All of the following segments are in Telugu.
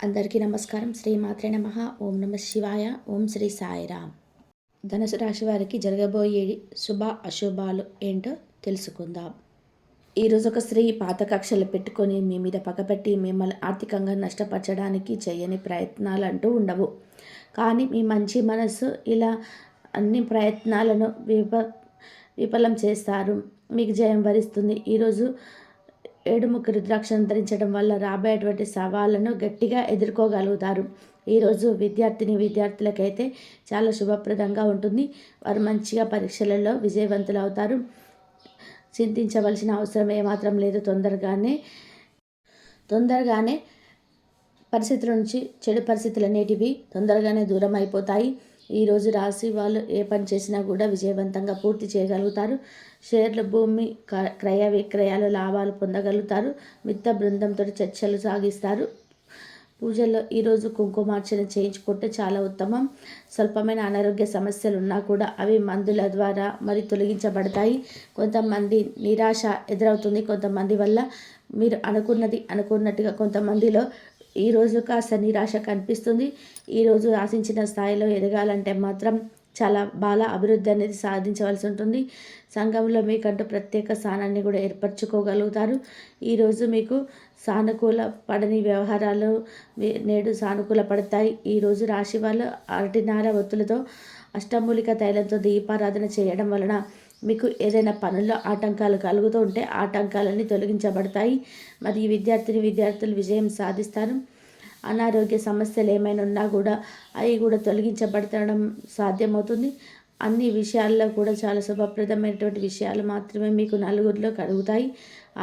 అందరికీ నమస్కారం. శ్రీమాత్రే నమః. ఓం నమ శివాయ. ఓం శ్రీ సాయిరామ్. ధనుసు రాశి వారికి జరగబోయే శుభ అశుభాలు ఏంటో తెలుసుకుందాం. ఈరోజు ఒక స్త్రీ పాత కక్షలు పెట్టుకొని మీ మీద పగపెట్టి మిమ్మల్ని ఆర్థికంగా నష్టపరచడానికి చేయని ప్రయత్నాలు అంటూ ఉండవు. కానీ మీ మంచి మనసు ఇలా అన్ని ప్రయత్నాలను విఫలం చేస్తారు. మీకు జయం వరిస్తుంది. ఈరోజు ఏడుముఖ రుద్రాక్షను ధరించడం వల్ల రాబోయేటువంటి సవాళ్ళను గట్టిగా ఎదుర్కోగలుగుతారు. ఈరోజు విద్యార్థులకైతే చాలా శుభప్రదంగా ఉంటుంది. వారు మంచిగా పరీక్షలలో విజయవంతులు అవుతారు. చింతించవలసిన అవసరం ఏమాత్రం లేదు. తొందరగానే పరిస్థితుల నుంచి చెడు పరిస్థితులు అనేటివి తొందరగానే దూరం అయిపోతాయి. ఈరోజు రాశి వాళ్ళు ఏ పని చేసినా కూడా విజయవంతంగా పూర్తి చేయగలుగుతారు. షేర్లు, భూమి క్రయ విక్రయాలు లాభాలు పొందగలుగుతారు. మిత్ర బృందంతో చర్చలు సాగిస్తారు. పూజల్లో ఈరోజు కుంకుమార్చన చేయించుకుంటే చాలా ఉత్తమం. స్వల్పమైన అనారోగ్య సమస్యలు ఉన్నా కూడా అవి మందుల ద్వారా మరి తొలగించబడతాయి. కొంతమంది నిరాశ ఎదురవుతుంది. కొంతమంది వల్ల మీరు అనుకున్నట్టుగా కొంతమందిలో ఈరోజు కాస్త నిరాశ కనిపిస్తుంది. ఈరోజు ఆశించిన స్థాయిలో ఎదగాలంటే మాత్రం చాలా బాగా అభివృద్ధి అనేది సాధించవలసి ఉంటుంది. సంఘంలో మీకంటూ ప్రత్యేక స్థానాన్ని కూడా ఏర్పరచుకోగలుగుతారు. ఈరోజు మీకు సానుకూల పడని వ్యవహారాలు నేడు సానుకూల పడతాయి. ఈరోజు రాశి వాళ్ళు అరటినార ఒత్తులతో అష్టమూలిక తైలంతో దీపారాధన చేయడం వలన మీకు ఏదైనా పనుల్లో ఆటంకాలు కలుగుతూ ఉంటే ఆటంకాలన్నీ తొలగించబడతాయి. మరి విద్యార్థులు విజయం సాధిస్తారు. అనారోగ్య సమస్యలు ఏమైనా ఉన్నా కూడా అవి కూడా తొలగించబడటం సాధ్యమవుతుంది. అన్ని విషయాల్లో కూడా చాలా శుభప్రదమైనటువంటి విషయాలు మాత్రమే మీకు నలుగురిలో కలుగుతాయి.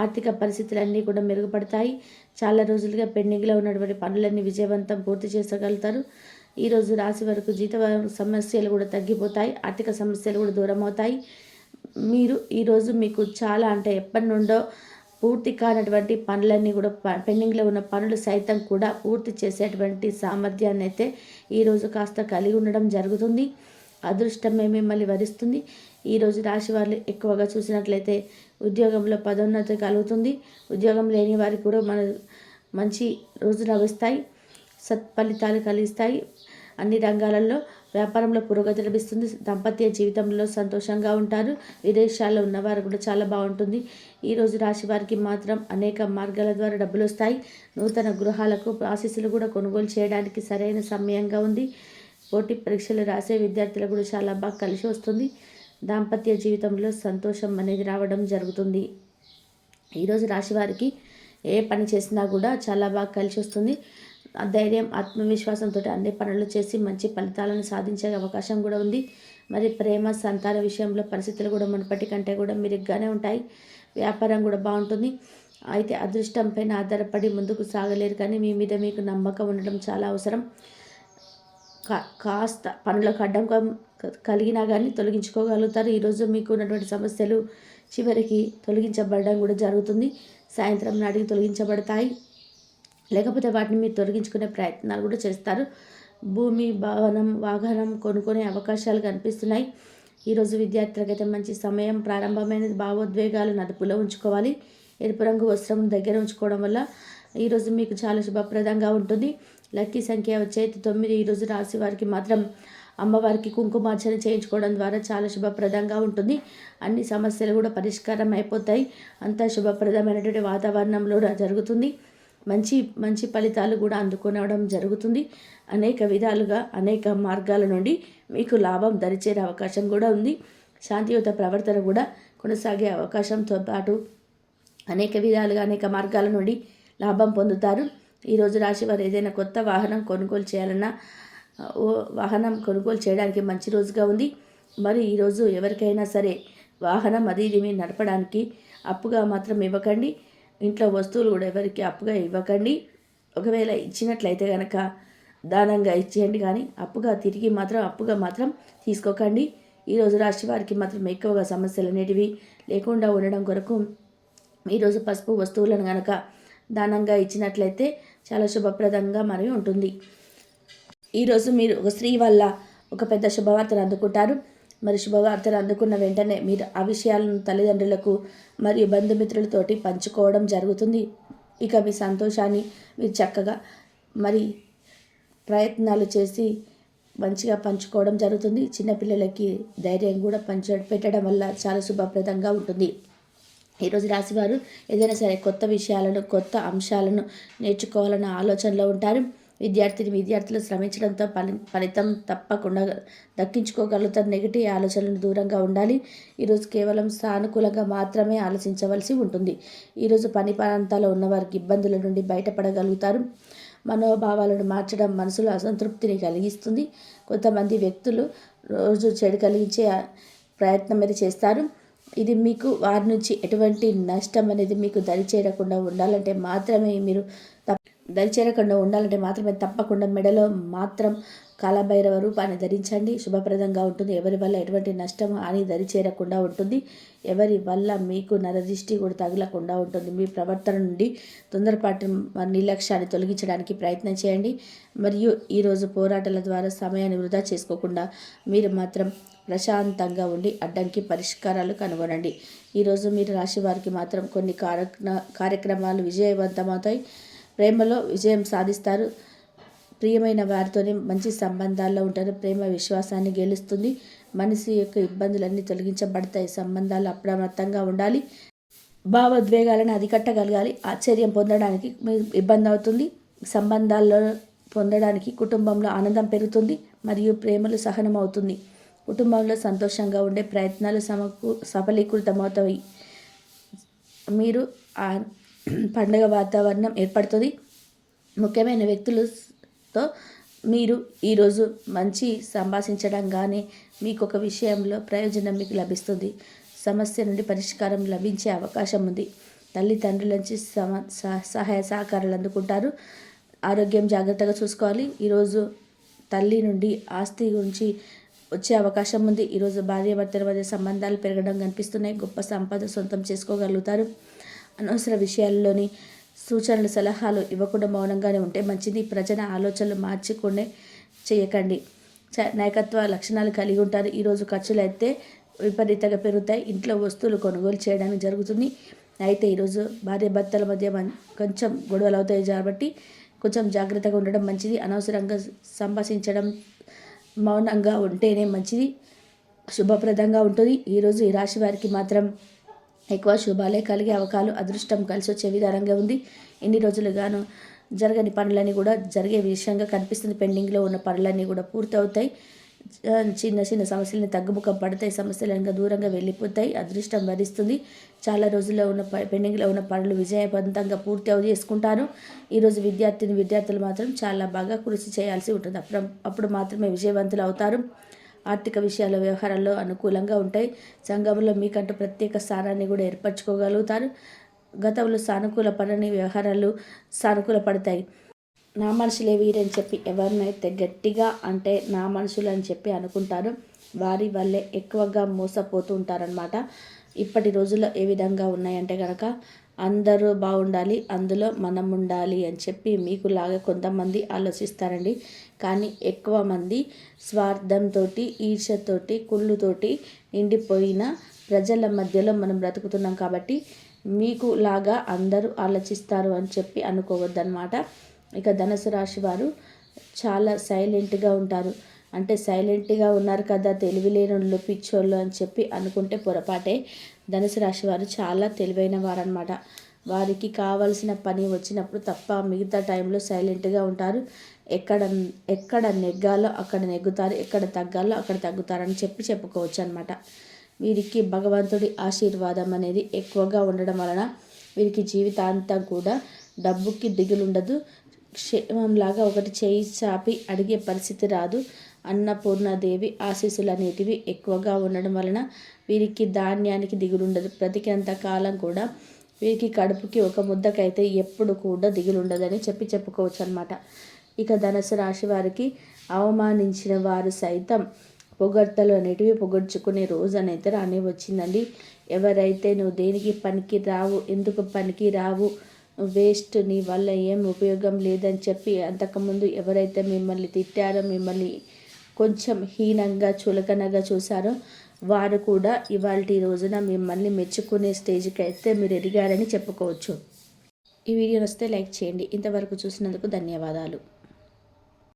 ఆర్థిక పరిస్థితులన్నీ కూడా మెరుగుపడతాయి. చాలా రోజులుగా పెండింగ్లో ఉన్నటువంటి పనులన్నీ విజయవంతం పూర్తి చేసుకోగలుగుతారు. ఈరోజు రాశి వరకు జీత సమస్యలు కూడా తగ్గిపోతాయి. ఆర్థిక సమస్యలు కూడా దూరం అవుతాయి. మీరు ఈరోజు మీకు చాలా అంటే ఎప్పటి నుండో పూర్తి కానటువంటి పనులన్నీ కూడా పెండింగ్లో ఉన్న పనులు సైతం కూడా పూర్తి చేసేటువంటి సామర్థ్యాన్ని అయితే ఈరోజు కాస్త కలిగి ఉండడం జరుగుతుంది. అదృష్టమే మిమ్మల్ని వరిస్తుంది. ఈరోజు రాశి వాళ్ళు ఎక్కువగా చూసినట్లయితే ఉద్యోగంలో పదోన్నతి కలుగుతుంది. ఉద్యోగం లేని వారికి కూడా మంచి రోజులు లభిస్తాయి. సత్ఫలితాలు కలిగిస్తాయి. అన్ని రంగాలలో వ్యాపారంలో పురోగతి లభిస్తుంది. దాంపత్య జీవితంలో సంతోషంగా ఉంటారు. విదేశాల్లో ఉన్నవారు కూడా చాలా బాగుంటుంది. ఈరోజు రాశి వారికి మాత్రం అనేక మార్గాల ద్వారా డబ్బులు వస్తాయి. నూతన గృహాలకు ఆశీస్సులు కూడా కొనుగోలు చేయడానికి సరైన సమయంగా ఉంది. పోటీ పరీక్షలు రాసే విద్యార్థులకు కూడా చాలా బాగా కలిసి వస్తుంది. దాంపత్య జీవితంలో సంతోషం అనేది రావడం జరుగుతుంది. ఈరోజు రాశి వారికి ఏ పని చేసినా కూడా చాలా బాగా కలిసి వస్తుంది. ధైర్యం, ఆత్మవిశ్వాసంతో అన్ని పనులు చేసి మంచి ఫలితాలను సాధించే అవకాశం కూడా ఉంది. మరి ప్రేమ, సంతాన విషయంలో పరిస్థితులు కూడా మునుపటి కంటే కూడా మెరుగ్గానే ఉంటాయి. వ్యాపారం కూడా బాగుంటుంది. అయితే అదృష్టం పైన ఆధారపడి ముందుకు సాగలేరు. కానీ మీ మీద మీకు నమ్మకం ఉండడం చాలా అవసరం. కాస్త పనులకు అడ్డంకం కలిగినా కానీ తొలగించుకోగలుగుతారు. ఈరోజు మీకు ఉన్నటువంటి సమస్యలు చివరికి తొలగించబడడం కూడా జరుగుతుంది. సాయంత్రం నాటికి తొలగించబడతాయి. లేకపోతే వాటిని మీరు తొలగించుకునే ప్రయత్నాలు కూడా చేస్తారు. భూమి, భవనం, వాహనం కొనుక్కునే అవకాశాలు కనిపిస్తున్నాయి. ఈరోజు విద్యార్థులకైతే మంచి సమయం ప్రారంభమైనది. భావోద్వేగాలను అదుపులో ఉంచుకోవాలి. ఎరుపు రంగు వస్త్రం దగ్గర ఉంచుకోవడం వల్ల ఈరోజు మీకు చాలా శుభప్రదంగా ఉంటుంది. లక్కీ సంఖ్య వచ్చేది 9. ఈరోజు రాశి వారికి మాత్రం అమ్మవారికి కుంకుమార్చన చేయించుకోవడం ద్వారా చాలా శుభప్రదంగా ఉంటుంది. అన్ని సమస్యలు కూడా పరిష్కారం అయిపోతాయి. అంతా శుభప్రదమైనటువంటి వాతావరణంలో జరుగుతుంది. మంచి ఫలితాలు కూడా అందుకోవడం జరుగుతుంది. అనేక విధాలుగా అనేక మార్గాల నుండి మీకు లాభం దరిచేరే అవకాశం కూడా ఉంది. శాంతియుత ప్రవర్తన కూడా కొనసాగే అవకాశంతో పాటు అనేక విధాలుగా అనేక మార్గాల నుండి లాభం పొందుతారు. ఈరోజు రాశి వారు ఏదైనా కొత్త వాహనం కొనుగోలు చేయాలన్నా వాహనం కొనుగోలు చేయడానికి మంచి రోజుగా ఉంది. మరి ఈరోజు ఎవరికైనా సరే వాహనం అది ఇది మీరు నడపడానికి అప్పుగా మాత్రం ఇవ్వకండి. ఇంట్లో వస్తువులు కూడా ఎవరికి అప్పుగా ఇవ్వకండి. ఒకవేళ ఇచ్చినట్లయితే కనుక దానంగా ఇచ్చేయండి. కానీ అప్పుగా మాత్రం తీసుకోకండి. ఈరోజు రాశి వారికి మాత్రం ఎక్కువగా సమస్యలు అనేటివి లేకుండా ఉండడం కొరకు ఈరోజు పసుపు వస్తువులను కనుక దానంగా ఇచ్చినట్లయితే చాలా శుభప్రదంగా మరి ఉంటుంది. ఈరోజు మీరు ఒక స్త్రీ వల్ల ఒక పెద్ద శుభవార్తను అందుకుంటారు. మరి శుభవార్తలు అందుకున్న వెంటనే మీరు ఆ విషయాలను తల్లిదండ్రులకు మరియు బంధుమిత్రులతోటి పంచుకోవడం జరుగుతుంది. ఇక మీ సంతోషాన్ని మీరు చక్కగా మరి ప్రయత్నాలు చేసి మంచిగా పంచుకోవడం జరుగుతుంది. చిన్నపిల్లలకి ధైర్యం కూడా పెట్టడం వల్ల చాలా శుభప్రదంగా ఉంటుంది. ఈరోజు రాశివారు ఏదైనా సరే కొత్త విషయాలను, కొత్త అంశాలను నేర్చుకోవాలన్న ఆలోచనలో ఉంటారు. విద్యార్థులు శ్రమించడంతో ఫలితం తప్పకుండా దక్కించుకోగలుగుతారు. నెగిటివ్ ఆలోచనలను దూరంగా ఉండాలి. ఈరోజు కేవలం సానుకూలంగా మాత్రమే ఆలోచించవలసి ఉంటుంది. ఈరోజు పని ప్రాంతాల్లో ఉన్నవారికి ఇబ్బందుల నుండి బయటపడగలుగుతారు. మనోభావాలను మార్చడం మనసులో అసంతృప్తిని కలిగిస్తుంది. కొంతమంది వ్యక్తులు రోజు చెడు కలిగించే ప్రయత్నం మీద చేస్తారు. ఇది మీకు వారి నుంచి ఎటువంటి నష్టం అనేది మీకు దరిచేరకుండా ఉండాలంటే మాత్రమే తప్పకుండా మెడలో మాత్రం కాలభైరవ రూపాన్ని ధరించండి. శుభప్రదంగా ఉంటుంది. ఎవరి వల్ల ఎటువంటి నష్టం అని దరిచేరకుండా ఉంటుంది. ఎవరి వల్ల మీకు నరదృష్టి కూడా తగలకుండా ఉంటుంది. మీ ప్రవర్తన నుండి తొందరపాటు నిర్లక్ష్యాన్ని తొలగించడానికి ప్రయత్నం చేయండి. మరియు ఈరోజు పోరాటాల ద్వారా సమయాన్ని వృధా చేసుకోకుండా మీరు మాత్రం ప్రశాంతంగా ఉండి అడ్డంకి పరిష్కారాలు కనుగొనండి. ఈరోజు మీరు రాశి వారికి మాత్రం కొన్ని కార్యక్రమాలు విజయవంతమవుతాయి. ప్రేమలో విజయం సాధిస్తారు. ప్రియమైన వారితోనే మంచి సంబంధాల్లో ఉంటారు. ప్రేమ విశ్వాసాన్ని గెలుస్తుంది. మనిషి యొక్క ఇబ్బందులన్నీ తొలగించబడతాయి. సంబంధాలు అప్రమత్తంగా ఉండాలి. భావోద్వేగాలను అధికట్టగలగాలి. ఆశ్చర్యం పొందడానికి మీకు ఇబ్బంది అవుతుంది. సంబంధాల్లో పొందడానికి కుటుంబంలో ఆనందం పెరుగుతుంది మరియు ప్రేమలు సహనం అవుతుంది. కుటుంబంలో సంతోషంగా ఉండే ప్రయత్నాలు సఫలీకృతమవుతాయి. మీరు పండుగ వాతావరణం ఏర్పడుతుంది. ముఖ్యమైన వ్యక్తులతో మీరు ఈరోజు మంచి సంభాషించడం కానీ మీకు ఒక విషయంలో ప్రయోజనం మీకు లభిస్తుంది. సమస్య నుండి పరిష్కారం లభించే అవకాశం ఉంది. తల్లిదండ్రుల నుంచి సహాయ సహకారాలు అందుకుంటారు. ఆరోగ్యం జాగ్రత్తగా చూసుకోవాలి. ఈరోజు తల్లి నుండి ఆస్తి గురించి వచ్చే అవకాశం ఉంది. ఈరోజు భార్యాభర్తల మధ్య సంబంధాలు పెరగడం కనిపిస్తున్నాయి. గొప్ప సంపద సొంతం చేసుకోగలుగుతారు. అనవసర విషయాల్లోని సూచనలు, సలహాలు ఇవ్వకుండా మౌనంగానే ఉంటే మంచిది. ప్రజల ఆలోచనలు మార్చుకునే చేయకండి. నాయకత్వ లక్షణాలు కలిగి ఉంటారు. ఈరోజు ఖర్చులు అయితే విపరీతంగా పెరుగుతాయి. ఇంట్లో వస్తువులు కొనుగోలు చేయడానికి జరుగుతుంది. అయితే ఈరోజు భార్యాభర్తల మధ్య కొంచెం గొడవలు అవుతాయి కాబట్టి కొంచెం జాగ్రత్తగా ఉండడం మంచిది. అనవసరంగా సంభాషించడం, మౌనంగా ఉంటేనే మంచిది. శుభప్రదంగా ఉంటుంది. ఈరోజు ఈ రాశి వారికి మాత్రం ఎక్కువ శుభాలే కలిగే అవకాశాలు, అదృష్టం కలిసి వచ్చే విధానంగా ఉంది. ఎన్ని రోజులుగాను జరగని పనులన్నీ కూడా జరిగే విషయంగా కనిపిస్తుంది. పెండింగ్లో ఉన్న పనులన్నీ కూడా పూర్తి అవుతాయి. చిన్న చిన్న సమస్యలని తగ్గుముఖం పడతాయి. సమస్యలు దూరంగా వెళ్ళిపోతాయి. అదృష్టం వరిస్తుంది. చాలా రోజుల్లో ఉన్న పెండింగ్లో ఉన్న పనులు విజయవంతంగా పూర్తి చేసుకుంటారు. ఈరోజు విద్యార్థులు మాత్రం చాలా బాగా కృషి చేయాల్సి ఉంటుంది. అప్పుడు మాత్రమే విజయవంతులు అవుతారు. ఆర్థిక విషయాల వ్యవహారాల్లో అనుకూలంగా ఉంటాయి. సంఘంలో మీకంటూ ప్రత్యేక స్థానాన్ని కూడా ఏర్పరచుకోగలుగుతారు. గతంలో సానుకూల పడని వ్యవహారాలు సానుకూల పడతాయి. నా మనుషులే వీరని చెప్పి ఎవరినైతే గట్టిగా అంటే నా మనుషులు అని చెప్పి అనుకుంటారో వారి వల్లే ఎక్కువగా మోసపోతూ ఉంటారనమాట. ఇప్పటి రోజుల్లో ఏ విధంగా ఉన్నాయంటే కనుక అందరూ బాగుండాలి, అందులో మనం ఉండాలి అని చెప్పి మీకులాగా కొంతమంది ఆలోచిస్తారండి. కానీ ఎక్కువ మంది స్వార్థంతో, ఈర్ష్యతోటి, కుళ్ళుతోటి నిండిపోయిన ప్రజల మధ్యలో మనం బ్రతుకుతున్నాం కాబట్టి మీకు లాగా అందరూ ఆలోచిస్తారు అని చెప్పి అనుకోవద్దన్నమాట. ఇక ధనుసు రాశి వారు చాలా సైలెంట్గా ఉంటారు. అంటే సైలెంట్గా ఉన్నారు కదా తెలివిలేనోళ్ళు, పిచ్చోళ్ళు అని చెప్పి అనుకుంటే పొరపాటే. ధనుసు రాశి వారు చాలా తెలివైన వారనమాట. వారికి కావలసిన పని వచ్చినప్పుడు తప్ప మిగతా టైంలో సైలెంట్గా ఉంటారు. ఎక్కడ నెగ్గాలో అక్కడ నెగ్గుతారు, ఎక్కడ తగ్గాలో అక్కడ తగ్గుతారని చెప్పుకోవచ్చు అనమాట. వీరికి భగవంతుడి ఆశీర్వాదం అనేది ఎక్కువగా ఉండడం వలన వీరికి జీవితాంతం కూడా డబ్బుకి దిగులుండదు. క్షేమంలాగా ఒకటి చేయి చాపి అడిగే పరిస్థితి రాదు. అన్నపూర్ణాదేవి ఆశీస్సులు అనేటివి ఎక్కువగా ఉండడం వలన వీరికి ధాన్యానికి దిగులుండదు. బ్రతికినంత కాలం కూడా వీరికి కడుపుకి ఒక ముద్దకైతే ఎప్పుడు కూడా దిగులుండదని చెప్పుకోవచ్చు అనమాట. ఇక ధనుసు రాశి వారికి అవమానించిన వారు సైతం పొగడ్తలు అనేటివి పొగడ్చుకునే రోజు అనేది రానే వచ్చిందండి. ఎవరైతే నువ్వు దేనికి పనికి రావు, ఎందుకు పనికి రావు, వేస్ట్, నీ వల్ల ఏం ఉపయోగం లేదని చెప్పి అంతకుముందు ఎవరైతే మిమ్మల్ని తిట్టారో, మిమ్మల్ని కొంచెం హీనంగా చులకనగా చూశారో వారు కూడా ఇవాల్టి రోజున మిమ్మల్ని మెచ్చుకునే స్టేజ్కి అయితే మీరు ఎదిగారని చెప్పుకోవచ్చు. ఈ వీడియో నచ్చితే లైక్ చేయండి. ఇంతవరకు చూసినందుకు ధన్యవాదాలు.